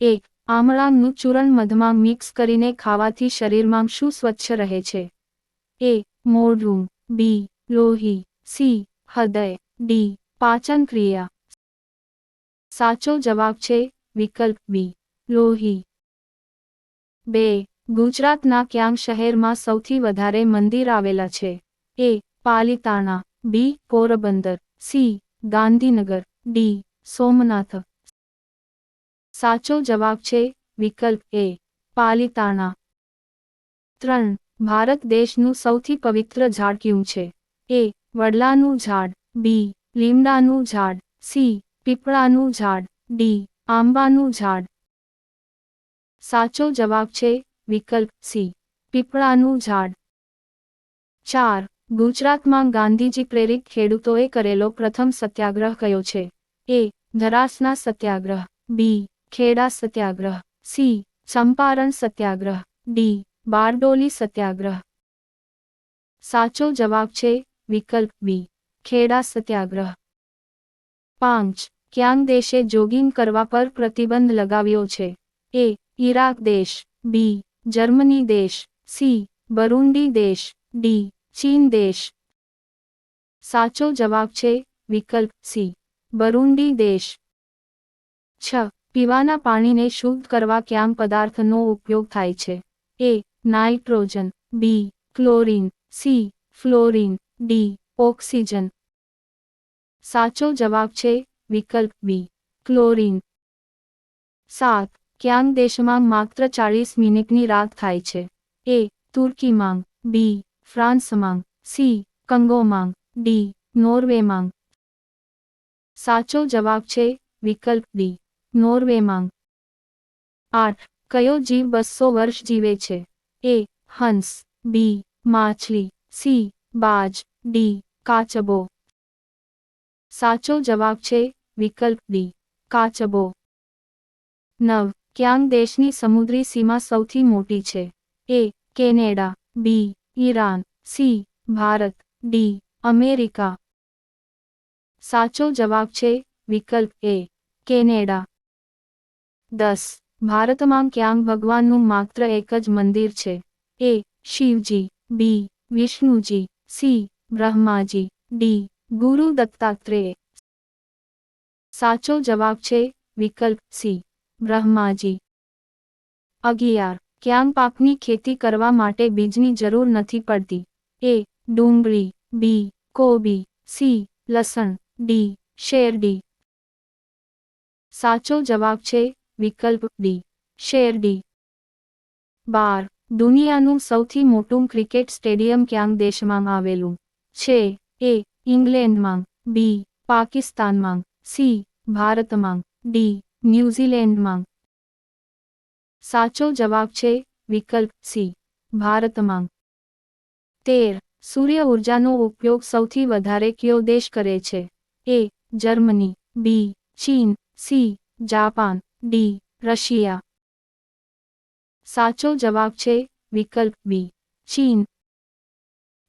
એક. આમળાનું ચૂર્ણ મધમાં મિક્સ કરીને ખાવાથી શરીરમાં શું સ્વચ્છ રહે છે? એ. મોઢું. બી. લોહી. સી. હૃદય. ડી. પાચન ક્રિયા. સાચો જવાબ છે વિકલ્પ બી. લોહી. 2. ગુજરાતના ક્યાં શહેરમાં સૌથી વધારે મંદિર આવેલા છે? એ. પાલિતાણા. બી. પોરબંદર. સી. ગાંધીનગર. ડી. સોમનાથ. સાચો જવાબ છે વિકલ્પ એ. પાલિતાણા. 3. ભારત દેશનું સૌથી પવિત્ર ઝાડ કયું છે? એ. વડલાનું ઝાડ. બી. લીમડાનું ઝાડ. સી. પીપળાનું ઝાડ. ડી. આંબાનું ઝાડ. સાચો જવાબ છે વિકલ્પ સી. પીપળાનું ઝાડ. 4. ગુજરાતમાં ગાંધીજી પ્રેરિત ખેડૂતોએ કરેલો પ્રથમ સત્યાગ્રહ કયો છે? એ. ધરાસના સત્યાગ્રહ. બી. ખેડા સત્યાગ્રહ. સી. ચંપારણ સત્યાગ્રહ. ડી. બારડોલી સત્યાગ્રહ. સાચો જવાબ છે વિકલ્પ બી. ખેડા સત્યાગ્રહ. 5. ક્યાં દેશે જોગિંગ કરવા પર પ્રતિબંધ લગાવ્યો છે? એ. ઈરાક દેશ. બી. જર્મની દેશ. સી. બરુંડી દેશ. ડી. ચીન દેશ. સાચો જવાબ છે વિકલ્પ સી. બરુંડી દેશ. 6. પીવાના પાણીને શુદ્ધ કરવા કયા પદાર્થનો ઉપયોગ થાય છે? A. Nitrogen. B. Chlorine. C. Fluorine. D. Oxygen. સાચો જવાબ છે વિકલ્પ બી. ક્લોરીન. 7. ક્યાં દેશમાં માત્ર 40 મિનિટની રાત થાય છે? એ. તુર્કીમાં. બી. ફ્રાન્સમાં. સી. કંગોમાં. ડી. નોર્વેમાં. સાચો જવાબ છે વિકલ્પ ડી. નોર્વેમાં. 8. કયો જીવ 200 વર્ષ જીવે છે? એ. હંસ. બી. માછલી. સી. બાજ. ડી. કાચબો. સાચો જવાબ છે વિકલ્પ ડી. કાચબો. 9. ક્યાં દેશની સમુદ્રી સીમા સૌથી મોટી છે? A. Canada. B. Iran. C. Bharat. D. America. સાચો જવાબ છે વિકલ્પ એ. કેનેડા. 10. ભારતમાં ક્યાં ભગવાનનું માત્ર એક જ મંદિર છે? એ. શિવજી. બી. વિષ્ણુજી. સી. બ્રહ્માજી. ડી. ગુરુ દત્તાત્રેય. સાચો જવાબ છે વિકલ્પ સી. બ્રહ્માજી. 11. ક્યાં પાકની ખેતી કરવા માટે બીજની જરૂર નથી પડતી? એ. ડુંગળી. બી. કોબી. સી. લસણ. ડી. શેરડી. સાચો જવાબ છે વિકલ્પ ડી. શેરડી. 12. દુનિયાનું સૌથી મોટું ક્રિકેટ સ્ટેડિયમ ક્યાં દેશમાં આવેલું છે? એ. ઇંગ્લેન્ડમાં. બી. પાકિસ્તાનમાં. સી. ભારતમાં. ડી. ન્યૂઝીલેન્ડમાં. સાચો જવાબ છે વિકલ્પ સી. ભારતમાં. 13. સૂર્ય ઊર્જાનો ઉપયોગ સૌથી વધારે કયો દેશ કરે છે? એ. જર્મની. બી. ચીન. સી. જાપાન. ડી. રશિયા. સાચો જવાબ છે વિકલ્પ બી. ચીન.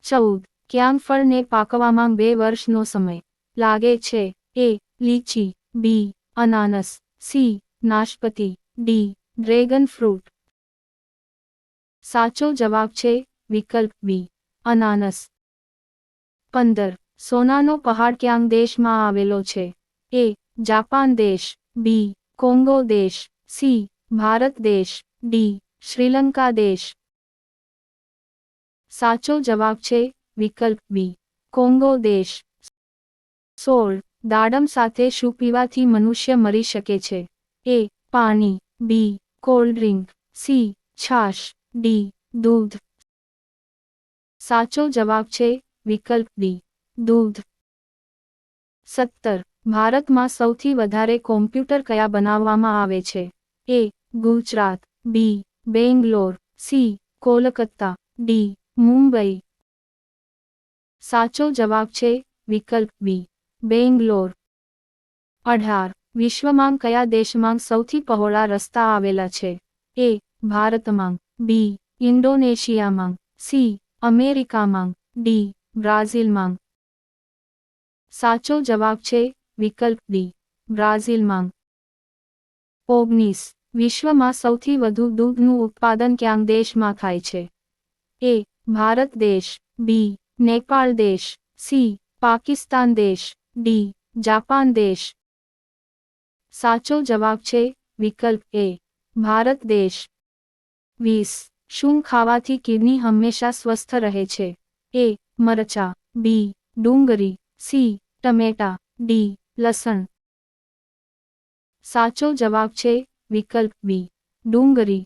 14. ક્યાં ફળને પાકવામાં 2 વર્ષનો સમય લાગે છે? એ. લીચી. બી. અનાનસ. સી. નાશપતિ. ડી. Dragon fruit. સાચો જવાબ છે વિકલ્પ બી. અનાનસ. 15. સોનાનો પહાડ ક્યાં દેશમાં આવેલો છે? એ. જાપાન દેશ. બી. કોંગો દેશ. સી. ભારત દેશ. ડી. શ્રીલંકા દેશ. સાચો જવાબ છે વિકલ્પ બી. કોંગો દેશ. 16. દાડમ સાથે શું પીવાથી મનુષ્ય મરી શકે છે? એ. પાણી. બી. Cold drink. સી. છાશ. ડી. દૂધ. સાચો જવાબ છે વિકલ્પ ડી. દૂધ. 17. ભારતમાં સૌથી વધારે કોમ્પ્યુટર કયા બનાવવામાં આવે છે? એ. ગુજરાત. બી. બેંગ્લોર. સી. કોલકાતા. ડી. મુંબઈ. સાચો જવાબ છે વિકલ્પ બી. બેંગ્લોર. 18. વિશ્વમાં કયા દેશમાં સૌથી પહોળા રસ્તા આવેલા છે? એ. ભારતમાં. બી. ઇન્ડોનેશિયામાં. સી. અમેરિકામાં. ડી. બ્રાઝિલમાં. સાચો જવાબ છે વિકલ્પ ડી. બ્રાઝિલમાં. 19. વિશ્વમાં સૌથી વધુ દૂધનું ઉત્પાદન ક્યાં દેશમાં થાય છે? એ. ભારત દેશ, બી. નેપાળ દેશ, સી. પાકિસ્તાન દેશ, ડી. જાપાન દેશ. સાચો જવાબ છે વિકલ્પ એ. ભારત દેશ. 20. શું ખાવાથી કિડની હંમેશા સ્વસ્થ રહે છે? એ. મરચાં, બી. ડુંગળી, સી. ટમેટા, ડી. લસણ. સાચો જવાબ છે વિકલ્પ બી. ડુંગળી.